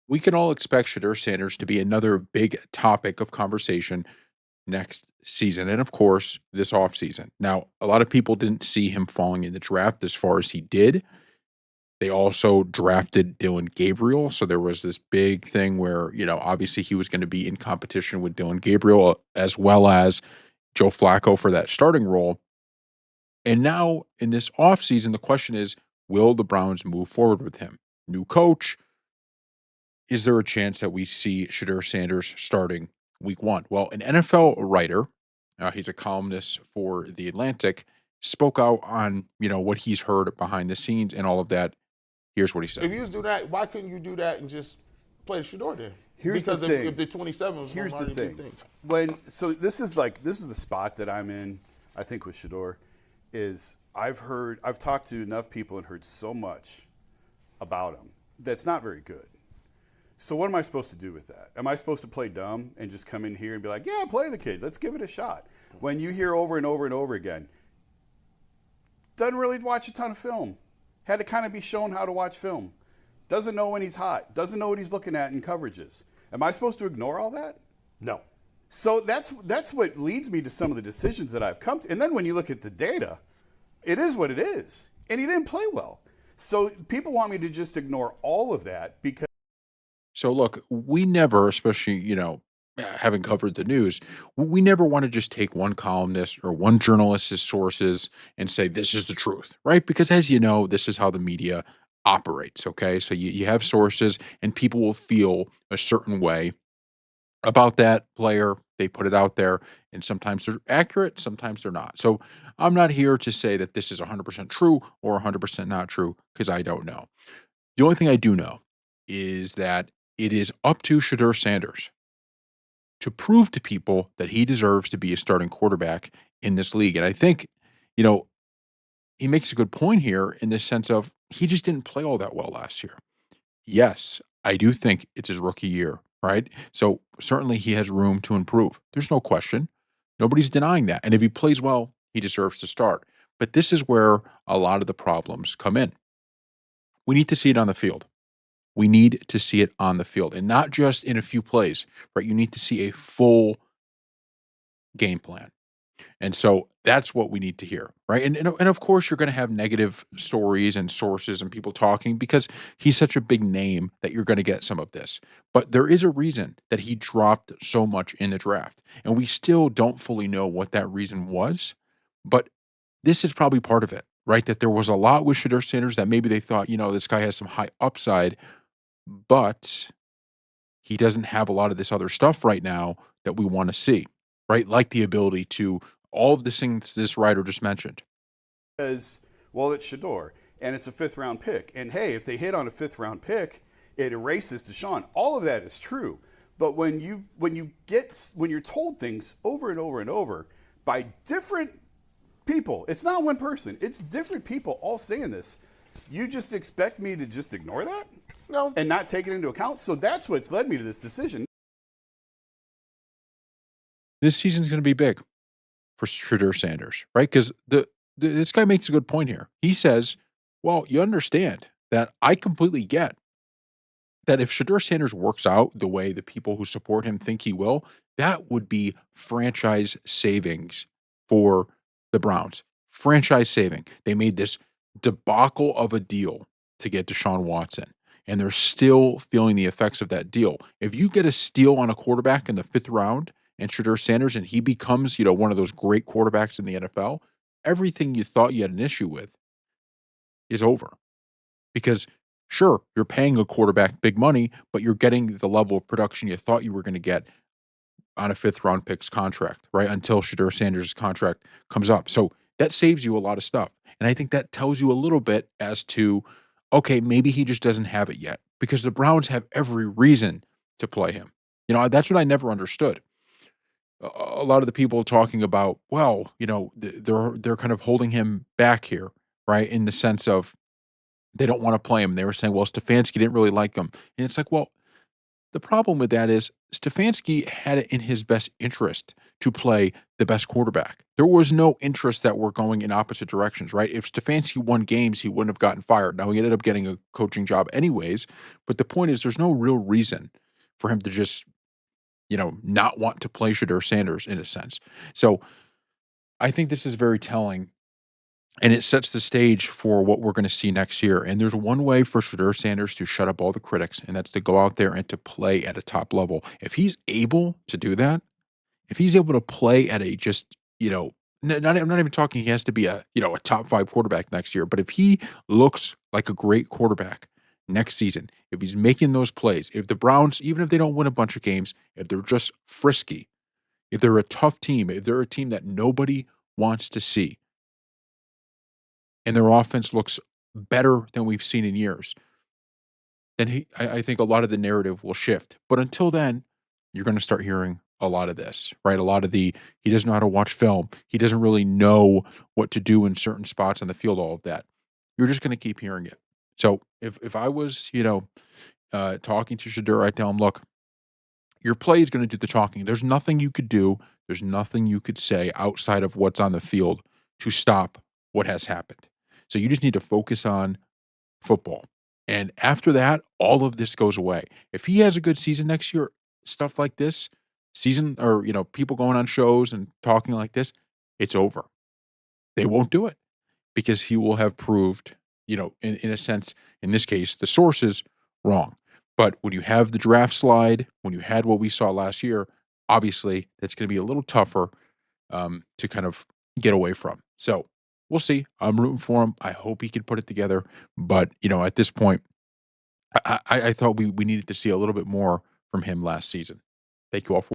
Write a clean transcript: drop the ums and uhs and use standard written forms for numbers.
We can all expect Shadur Sanders to be another big topic of conversation next season and, of course, this offseason. Now, a lot of people didn't see him falling in the draft as far as he did. They also drafted Dylan Gabriel, so there was this big thing where, obviously he was gonna be in competition with Dylan Gabriel, as well as Joe Flacco for that starting role. And now in this offseason, the question is, will the Browns move forward with him? New coach, is there a chance that we see Shadur Sanders starting week one? Well, an NFL writer, he's a columnist for The Atlantic, spoke out on, what he's heard behind the scenes and all of that. Here's what he said. If you just do that, why couldn't you do that and just play the Shador then? Here's Because the if thing. the 27 was Here's the already a big thing. thing. This is the spot that I'm in. I think with Sheduer is I've talked to enough people and heard so much about him that's not very good. So what am I supposed to do with that? Am I supposed to play dumb and just come in here and be like, yeah, play the kid, let's give it a shot? When you hear over and over and over again, doesn't really watch a ton of film, had to kind of be shown how to watch film, doesn't know when he's hot, doesn't know what he's looking at in coverages. Am I supposed to ignore all that? No. So that's what leads me to some of the decisions that I've come to. And then when you look at the data, it is what it is. And he didn't play well. So people want me to just ignore all of that because So look, we never, especially, having covered the news, we never want to just take one columnist or one journalist's sources and say this is the truth, right? Because as you know, this is how the media operates. Okay. So you have sources and people will feel a certain way about that player. They put it out there, and sometimes they're accurate, sometimes they're not. So I'm not here to say that this is 100% true or 100% not true because I don't know. The only thing I do know is that it is up to Shadur Sanders to prove to people that he deserves to be a starting quarterback in this league. And I think, you know, he makes a good point here in the sense of he just didn't play all that well last year. Yes, I do think it's his rookie year, right? So certainly he has room to improve. There's no question. Nobody's denying that. And if he plays well, he deserves to start. But this is where a lot of the problems come in. We need to see it on the field. We need to see it on the field and not just in a few plays, right? You need to see a full game plan. And so that's what we need to hear, right? And of course, you're going to have negative stories and sources and people talking because he's such a big name that you're going to get some of this. But there is a reason that he dropped so much in the draft, and we still don't fully know what that reason was. But this is probably part of it, right? That there was a lot with Shadur Sanders that maybe they thought, this guy has some high upside, but he doesn't have a lot of this other stuff right now that we want to see, right? Like the ability to all of the things this writer just mentioned. well, it's Shador and it's a fifth round pick. And hey, if they hit on a fifth round pick, it erases Deshaun. All of that is true. But when you're told things over and over and over by different people, it's not one person, it's different people all saying this. You just expect me to just ignore that? No. And not take it into account? So that's what's led me to this decision. This season's going to be big for Shadur Sanders, right? Because this guy makes a good point here. He says, "Well, you understand that I completely get that if Shadur Sanders works out the way the people who support him think he will, that would be franchise savings for the Browns. Franchise saving. They made this debacle of a deal to get Deshaun Watson, and they're still feeling the effects of that deal. If you get a steal on a quarterback in the fifth round and Shadur Sanders, and he becomes, one of those great quarterbacks in the NFL, everything you thought you had an issue with is over. Because sure, you're paying a quarterback big money, but you're getting the level of production you thought you were going to get on a fifth round pick's contract, right? Until Shadur Sanders' contract comes up. So that saves you a lot of stuff. And I think that tells you a little bit as to, okay, maybe he just doesn't have it yet because the Browns have every reason to play him. That's what I never understood. A lot of the people talking about, well, they're kind of holding him back here, right? In the sense of they don't want to play him. They were saying, well, Stefanski didn't really like him. And it's like, well, the problem with that is Stefanski had it in his best interest to play the best quarterback. There was no interest that we're going in opposite directions, right? If Stefanski won games, he wouldn't have gotten fired. Now he ended up getting a coaching job anyways, but the point is there's no real reason for him to just, not want to play Shadur Sanders in a sense. So I think this is very telling and it sets the stage for what we're going to see next year. And there's one way for Shadur Sanders to shut up all the critics, and that's to go out there and to play at a top level. If he's able to do that, if he's able to play at a just, I'm not even talking he has to be a top five quarterback next year, but if he looks like a great quarterback next season, if he's making those plays, if the Browns, even if they don't win a bunch of games, if they're just frisky, if they're a tough team, if they're a team that nobody wants to see, and their offense looks better than we've seen in years, then I think a lot of the narrative will shift. But until then, you're going to start hearing a lot of this, right? A lot of he doesn't know how to watch film. He doesn't really know what to do in certain spots on the field, all of that. You're just going to keep hearing it. So if I was, talking to Shadur, I tell him, look, your play is going to do the talking. There's nothing you could do. There's nothing you could say outside of what's on the field to stop what has happened. So you just need to focus on football. And after that, all of this goes away. If he has a good season next year, stuff like this, season or people going on shows and talking like this, it's over. They won't do it because he will have proved, in a sense, in this case, the sources wrong. But when you have the draft slide, when you had what we saw last year, obviously it's going to be a little tougher to kind of get away from. So we'll see. I'm rooting for him. I hope he can put it together. But at this point, I thought we needed to see a little bit more from him last season. Thank you all for